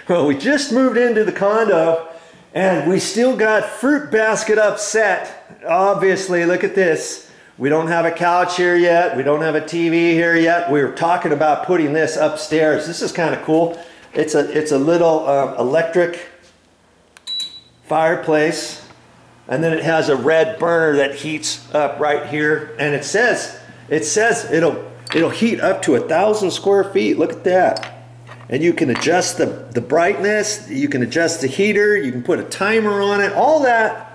Well, we just moved into the condo and we still got fruit basket upset. Obviously, look at this. We don't have a couch here yet. We don't have a TV here yet. We were talking about putting this upstairs. This is kind of cool. It's a little electric fireplace, and then it has a red burner that heats up right here, and it says it'll heat up to 1,000 square feet. Look at that. And you can adjust the brightness, you can adjust the heater, you can put a timer on it, all that.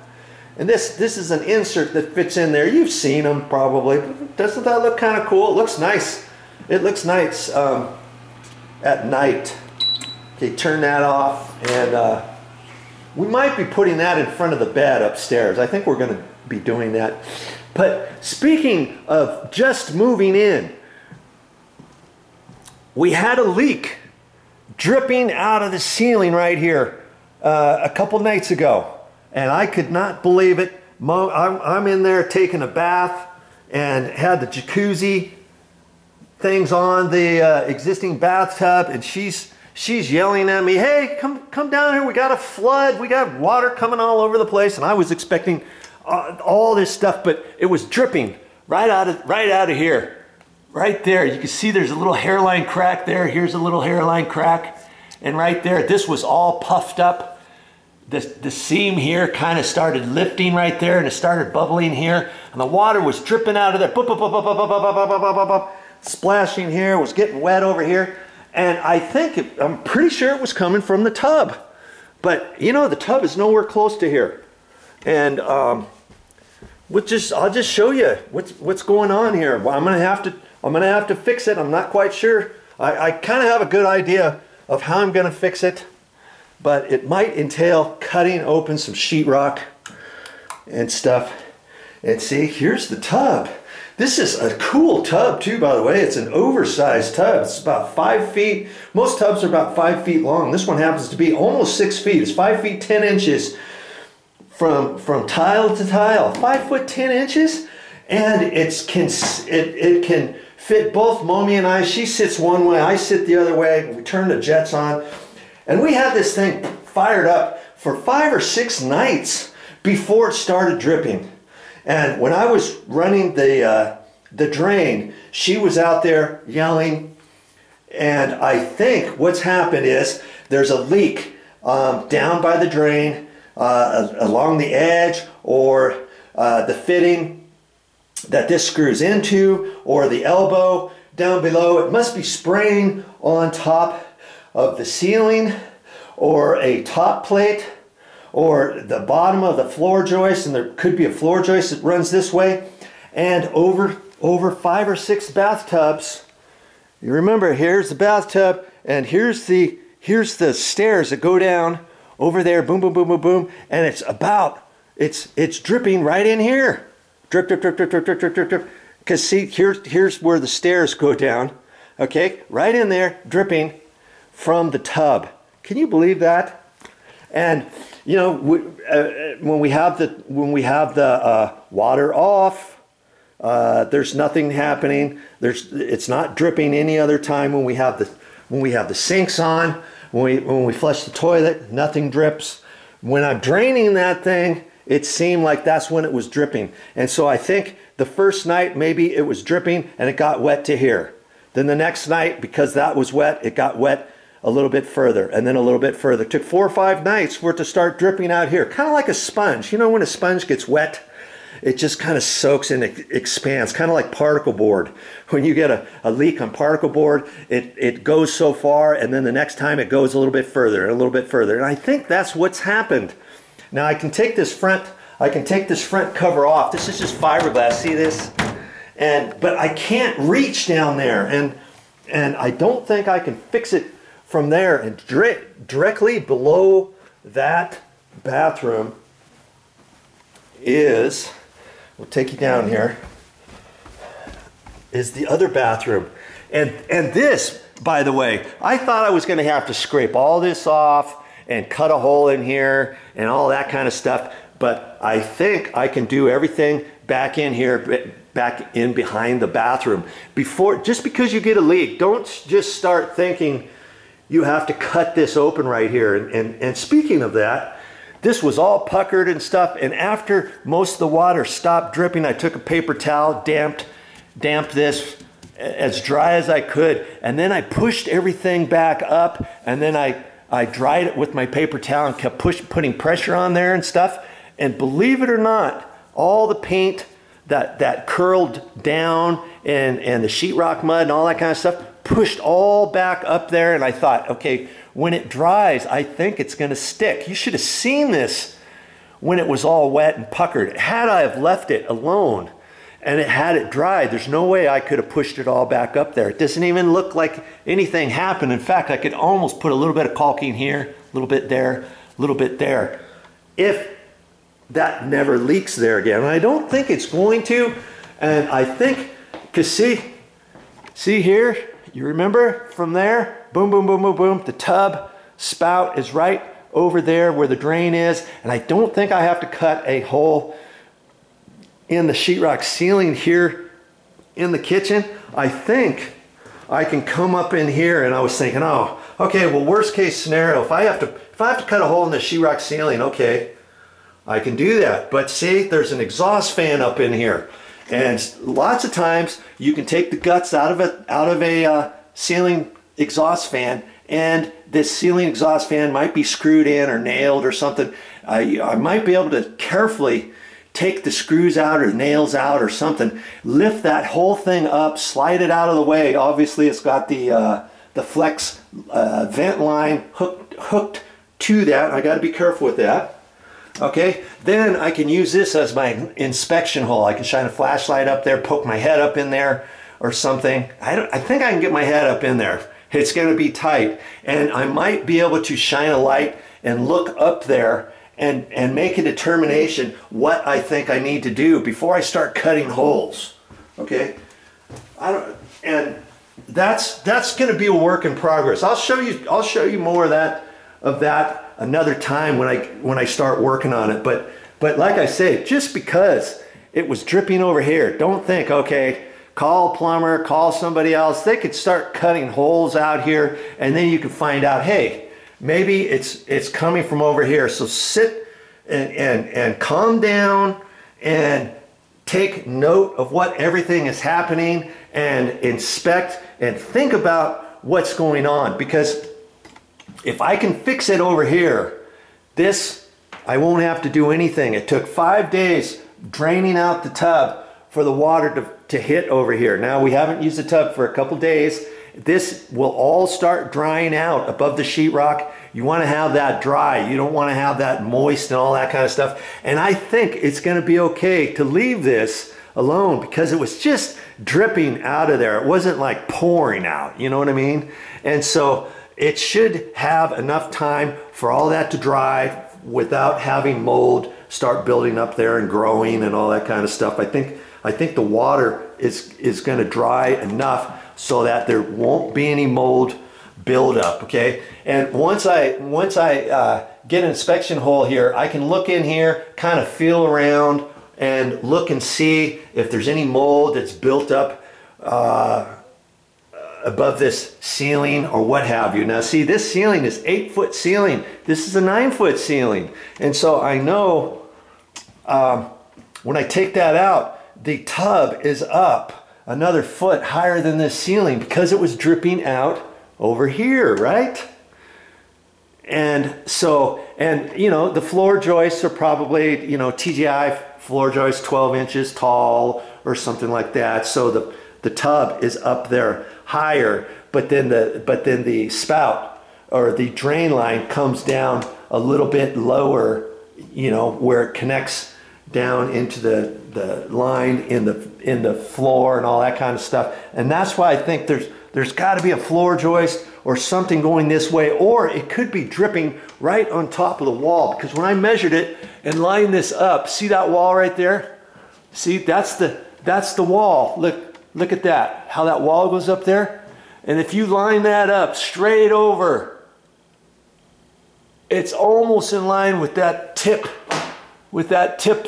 And this is an insert that fits in there. You've seen them probably. Doesn't that look kind of cool? It looks nice. It looks nice at night. Okay, turn that off, and we might be putting that in front of the bed upstairs. I think we're going to be doing that. But speaking of just moving in, we had a leak dripping out of the ceiling right here a couple nights ago, and I could not believe it. I'm in there taking a bath and had the jacuzzi things on the existing bathtub, and she's yelling at me, "Hey, come down here, we got a flood, we got water coming all over the place." And I was expecting all this stuff, but it was dripping right out of here. Right there, you can see there's a little hairline crack there. Here's a little hairline crack. And right there, this was all puffed up. The seam here kind of started lifting right there, and it started bubbling here. And the water was dripping out of there. Splashing here, was getting wet over here. And I'm pretty sure it was coming from the tub. But, you know, the tub is nowhere close to here. And I'll just show you what's going on here. Well, I'm gonna have to fix it. I'm not quite sure. I kind of have a good idea of how I'm gonna fix it, but it might entail cutting open some sheetrock and stuff. And see, here's the tub. This is a cool tub too, by the way. It's an oversized tub. It's about 5 feet. Most tubs are about 5 feet long. This one happens to be almost 6 feet. It's 5 feet 10 inches from tile to tile. 5 foot 10 inches, and it can fit both Mommy and I. She sits one way, I sit the other way. We turn the jets on, and we had this thing fired up for 5 or 6 nights before it started dripping. And when I was running the drain, she was out there yelling. And I think what's happened is there's a leak down by the drain, along the edge, or the fitting that this screws into, or the elbow down below. It must be spraying on top of the ceiling, or a top plate, or the bottom of the floor joist, and there could be a floor joist that runs this way. And over 5 or 6 bathtubs, you remember, here's the bathtub, and here's the stairs that go down over there, boom, boom, boom, boom, boom, and it's dripping right in here. Drip, drip, drip, drip, drip, drip, drip, drip, drip. Because see, here's where the stairs go down. Okay, right in there, dripping from the tub. Can you believe that? And you know, when we have the water off, there's nothing happening. It's not dripping any other time. When we have the sinks on, when we flush the toilet, nothing drips. When I'm draining that thing, it seemed like that's when it was dripping. And so I think the first night maybe it was dripping and it got wet to here. Then the next night, because that was wet, it got wet a little bit further, and then a little bit further. It took 4 or 5 nights for it to start dripping out here. Kind of like a sponge. You know, when a sponge gets wet, it just kind of soaks and it expands, kind of like particle board. When you get a leak on particle board, it goes so far, and then the next time it goes a little bit further and a little bit further. And I think that's what's happened. Now I can take this front cover off. This is just fiberglass. See this? But I can't reach down there, and I don't think I can fix it from there. And directly below that bathroom is, we'll take you down here, is the other bathroom. And this, by the way, I thought I was going to have to scrape all this off and cut a hole in here and all that kind of stuff. But I think I can do everything back in here, back in behind the bathroom. Just because you get a leak, don't just start thinking you have to cut this open right here. And speaking of that, this was all puckered and stuff, and after most of the water stopped dripping, I took a paper towel, damped this as dry as I could, and then I pushed everything back up, and then I dried it with my paper towel and kept putting pressure on there and stuff. And believe it or not, all the paint that curled down and the sheetrock mud and all that kind of stuff pushed all back up there. And I thought, okay, when it dries, I think it's going to stick. You should have seen this when it was all wet and puckered. Had I have left it alone and it had it dried, there's no way I could have pushed it all back up there. It doesn't even look like anything happened. In fact, I could almost put a little bit of caulking here, a little bit there, a little bit there, if that never leaks there again. And I don't think it's going to. And I think, because see here, you remember from there, boom, boom, boom, boom, boom, the tub spout is right over there where the drain is. And I don't think I have to cut a hole in the sheetrock ceiling here in the kitchen. I think I can come up in here, and I was thinking, oh, okay, well, worst case scenario, if I have to cut a hole in the sheetrock ceiling, okay, I can do that. But see, there's an exhaust fan up in here. And lots of times you can take the guts out of a ceiling exhaust fan, and this ceiling exhaust fan might be screwed in or nailed or something. I might be able to carefully take the screws out or nails out or something, lift that whole thing up, slide it out of the way. Obviously it's got the flex vent line hooked to that. I got to be careful with that. Okay, then I can use this as my inspection hole. I can shine a flashlight up there, poke my head up in there or something. I think I can get my head up in there. It's going to be tight, and I might be able to shine a light and look up there and make a determination what I think I need to do before I start cutting holes. Okay, and that's going to be a work in progress. I'll show you more of that another time when I start working on it. But like I say, just because it was dripping over here, don't think, okay, call a plumber, call somebody else. They could start cutting holes out here, and then you can find out, hey, maybe it's coming from over here. So sit and calm down and take note of what everything is happening and inspect and think about what's going on. Because if I can fix it over here, I won't have to do anything. It took 5 days draining out the tub for the water to hit over here. Now, we haven't used the tub for a couple days. This will all start drying out above the sheetrock. You want to have that dry. You don't want to have that moist and all that kind of stuff. And I think it's going to be okay to leave this alone because it was just dripping out of there. It wasn't like pouring out, you know what I mean? And so it should have enough time for all that to dry without having mold start building up there and growing and all that kind of stuff. I think the water is going to dry enough so that there won't be any mold buildup. Okay, and once I get an inspection hole here, I can look in here, kind of feel around, and look and see if there's any mold that's built up above this ceiling or what have you. Now see, this ceiling is 8-foot ceiling. This is a 9-foot ceiling. And so I know when I take that out, the tub is up another foot higher than this ceiling because it was dripping out over here, right? And so, and you know, the floor joists are probably, you know, TGI floor joists 12 inches tall or something like that. So the tub is up there higher, but then the spout or the drain line comes down a little bit lower, you know, where it connects down into the line in the floor and all that kind of stuff. And that's why I think there's got to be a floor joist or something going this way, or it could be dripping right on top of the wall, because when I measured it and lined this up, see that wall right there? See, that's the wall. Look at that, how that wall goes up there. And if you line that up straight over, it's almost in line with that tip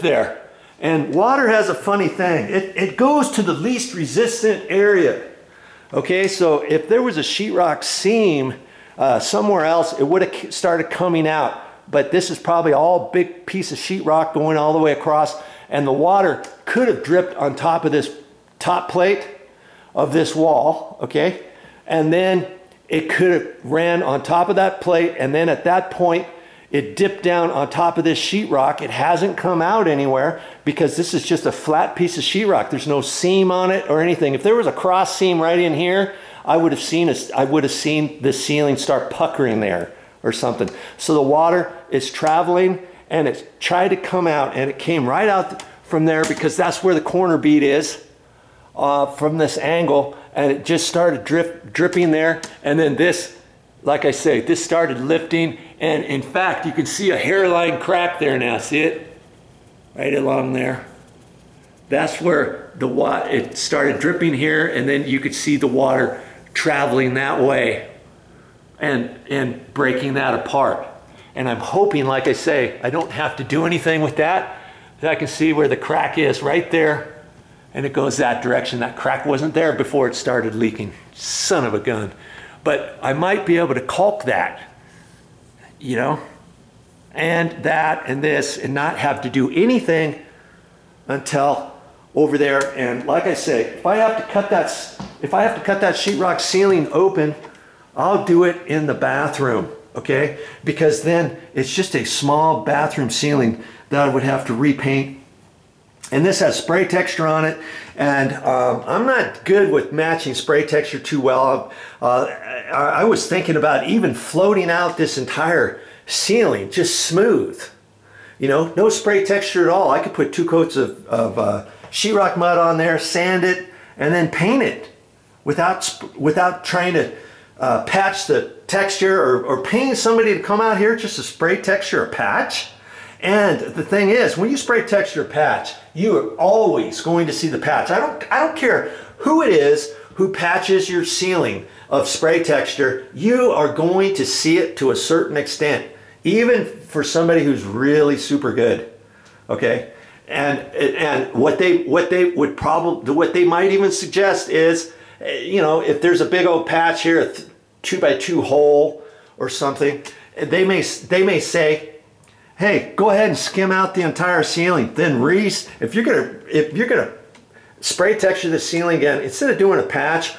there. And water has a funny thing. It goes to the least resistant area. Okay, so if there was a sheetrock seam somewhere else, it would have started coming out. But this is probably all big piece of sheetrock going all the way across, and the water could have dripped on top of this top plate of this wall, okay? And then it could have ran on top of that plate, and then at that point, it dipped down on top of this sheetrock. It hasn't come out anywhere because this is just a flat piece of sheetrock. There's no seam on it or anything. If there was a cross seam right in here, I would have seen the ceiling start puckering there or something. So the water is traveling and it's tried to come out, and it came right out from there because that's where the corner bead is from this angle, and it just started dripping there. And then this, like I say, this started lifting, and in fact, you can see a hairline crack there now. See it? Right along there. That's where the water, it started dripping here, and then you could see the water traveling that way and breaking that apart. And I'm hoping, like I say, I don't have to do anything with that. I can see where the crack is right there, and it goes that direction. That crack wasn't there before it started leaking. Son of a gun. But I might be able to caulk that, you know, and that and this, and not have to do anything until over there. And like I say, if I have to cut that sheetrock ceiling open, I'll do it in the bathroom, okay? Because then it's just a small bathroom ceiling that I would have to repaint. And this has spray texture on it, and I'm not good with matching spray texture too well. I was thinking about even floating out this entire ceiling, just smooth. You know, no spray texture at all. I could put 2 coats of sheetrock mud on there, sand it, and then paint it without trying to patch the texture or paying somebody to come out here just to spray texture a patch. And the thing is, when you spray texture a patch, you are always going to see the patch. I don't care who it is who patches your ceiling of spray texture, you are going to see it to a certain extent, even for somebody who's really super good. Okay? And what they might even suggest is, you know, if there's a big old patch here, a 2x2 hole or something, they may say, hey, go ahead and skim out the entire ceiling. Then if you're gonna spray texture the ceiling again, instead of doing a patch,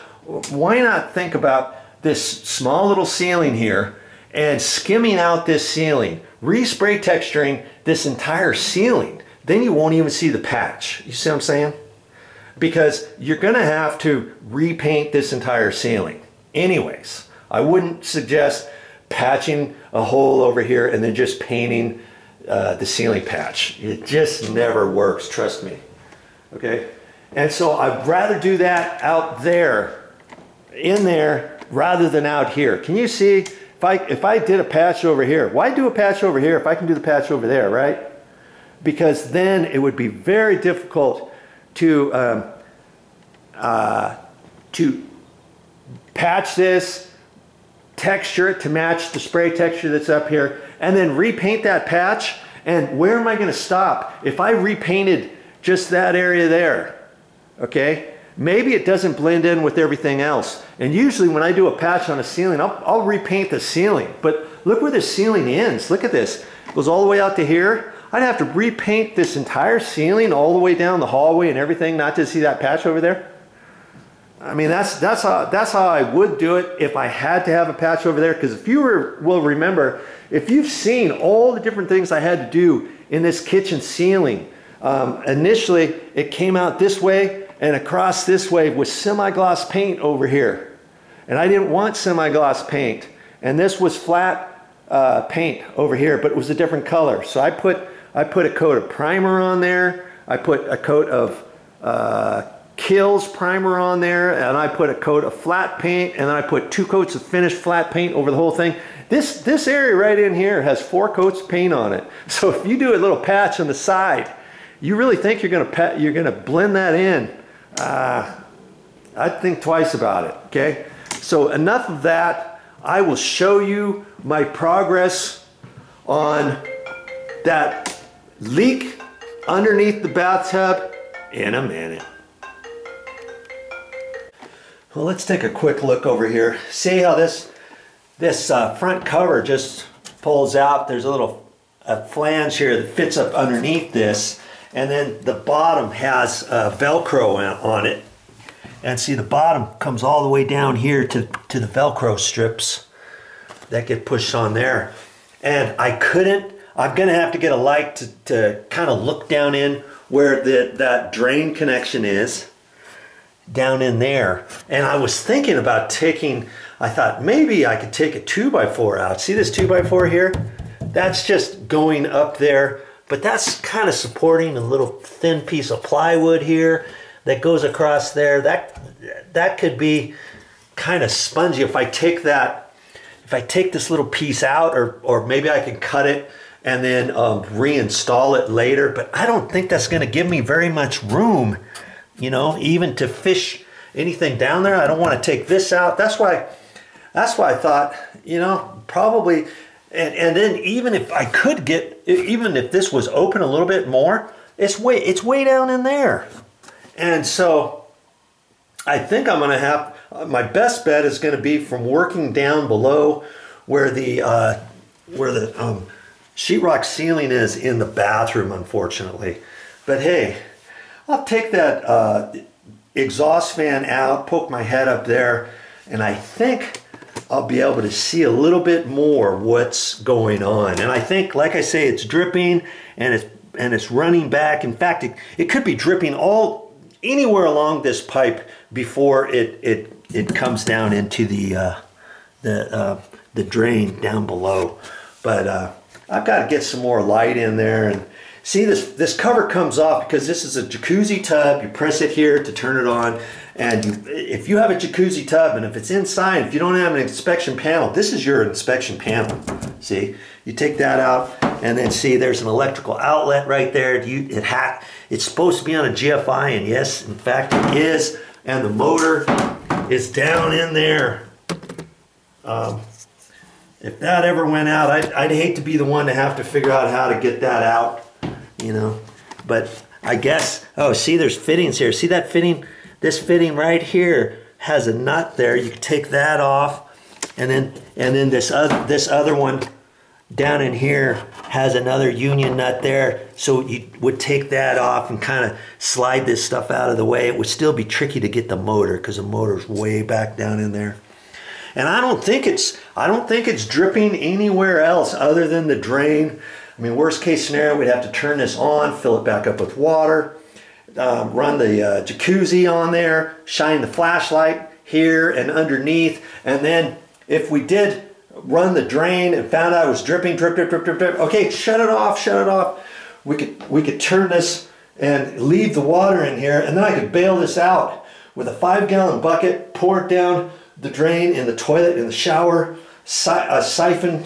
why not think about this small little ceiling here and skimming out this ceiling, re-spray texturing this entire ceiling. Then you won't even see the patch. You see what I'm saying? Because you're gonna have to repaint this entire ceiling. Anyways, I wouldn't suggest patching a hole over here and then just painting the ceiling patch. It just never works, trust me. Okay? And so I'd rather do that out there, in there, rather than out here. Can you see, if I did a patch over here, why do a patch over here if I can do the patch over there, right? Because then it would be very difficult to patch this, texture it to match the spray texture that's up here, and then repaint that patch. And where am I going to stop? If I repainted just that area there, okay, maybe it doesn't blend in with everything else. And usually when I do a patch on a ceiling, I'll repaint the ceiling. But look where the ceiling ends. Look at this. It goes all the way out to here. I'd have to repaint this entire ceiling all the way down the hallway and everything not to see that patch over there. I mean, that's how I would do it if I had to have a patch over there. Because if you will remember, if you've seen all the different things I had to do in this kitchen ceiling, initially it came out this way and across this way with semi-gloss paint over here. And I didn't want semi-gloss paint. And this was flat paint over here, but it was a different color. So I put a coat of primer on there. I put a coat of Kills primer on there, and I put a coat of flat paint, and then I put 2 coats of finished flat paint over the whole thing. This area right in here has 4 coats of paint on it. So if you do a little patch on the side, you really think you're gonna blend that in, I'd think twice about it. Okay, so enough of that. I will show you my progress on that leak underneath the bathtub in a minute. Well, let's take a quick look over here. See how this this front cover just pulls out. There's a little flange here that fits up underneath this, and then the bottom has Velcro on it. And see, the bottom comes all the way down here to the Velcro strips that get pushed on there. And I'm gonna have to get a light to kind of look down in where that drain connection is, down in there. And I was thinking about I thought maybe I could take a 2x4 out. See this 2x4 here? That's just going up there, but that's kind of supporting a little thin piece of plywood here that goes across there. That could be kind of spongy if I take this little piece out, or maybe I can cut it and then reinstall it later. But I don't think that's going to give me very much room, you know, even to fish anything down there. I don't want to take this out. That's why I thought, you know, probably, and then even if I could even if this was open a little bit more, it's way down in there. And so I think I'm going to have, my best bet is going to be from working down below where the sheetrock ceiling is in the bathroom, unfortunately. But hey, I'll take that exhaust fan out, poke my head up there, and I think I'll be able to see a little bit more what's going on. And I think, like I say, it's dripping and it's running back. In fact, it could be dripping anywhere along this pipe before it comes down into the drain down below. But I've got to get some more light in there. And see, this cover comes off because this is a jacuzzi tub. You press it here to turn it on. And if you have a jacuzzi tub and if it's inside, if you don't have an inspection panel, this is your inspection panel. See, you take that out and then see there's an electrical outlet right there. It's supposed to be on a GFI, and yes, in fact it is. And the motor is down in there. If that ever went out, I'd hate to be the one to have to figure out how to get that out, you know. But I guess, oh, see, there's fittings here. See that fitting? This fitting right here has a nut there. You can take that off, and then this other one down in here has another union nut there. So you would take that off and kind of slide this stuff out of the way. It would still be tricky to get the motor because the motor's way back down in there. And I don't think it's dripping anywhere else other than the drain. I mean, worst case scenario, we'd have to turn this on, fill it back up with water, run the jacuzzi on there, shine the flashlight here and underneath, and then if we did run the drain and found out it was dripping, drip, okay, shut it off. We could turn this and leave the water in here, and then I could bail this out with a 5-gallon bucket, pour it down the drain in the toilet, in the shower, a siphon,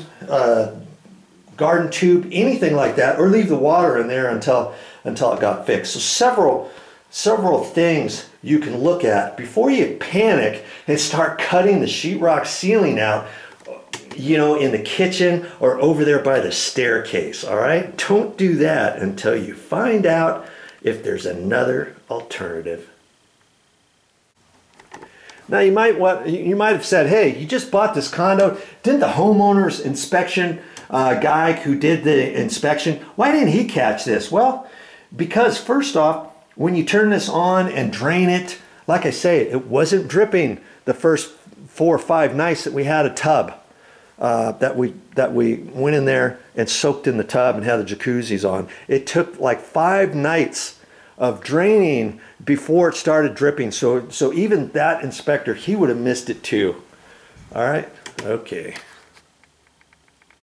garden tube, anything like that, or leave the water in there until it got fixed. So several things you can look at before you panic and start cutting the sheetrock ceiling out, you know, in the kitchen or over there by the staircase. All right, don't do that until you find out if there's another alternative. Now you might have said, hey, you just bought this condo. Didn't the homeowner's inspection guy who did the inspection, why didn't he catch this? Well, because first off, when you turn this on and drain it, like I say, it wasn't dripping the first 4 or 5 nights that we had a tub, that we went in there and soaked in the tub and had the jacuzzis on. It took like 5 nights of draining before it started dripping. So even that inspector, he would have missed it too. All right, okay.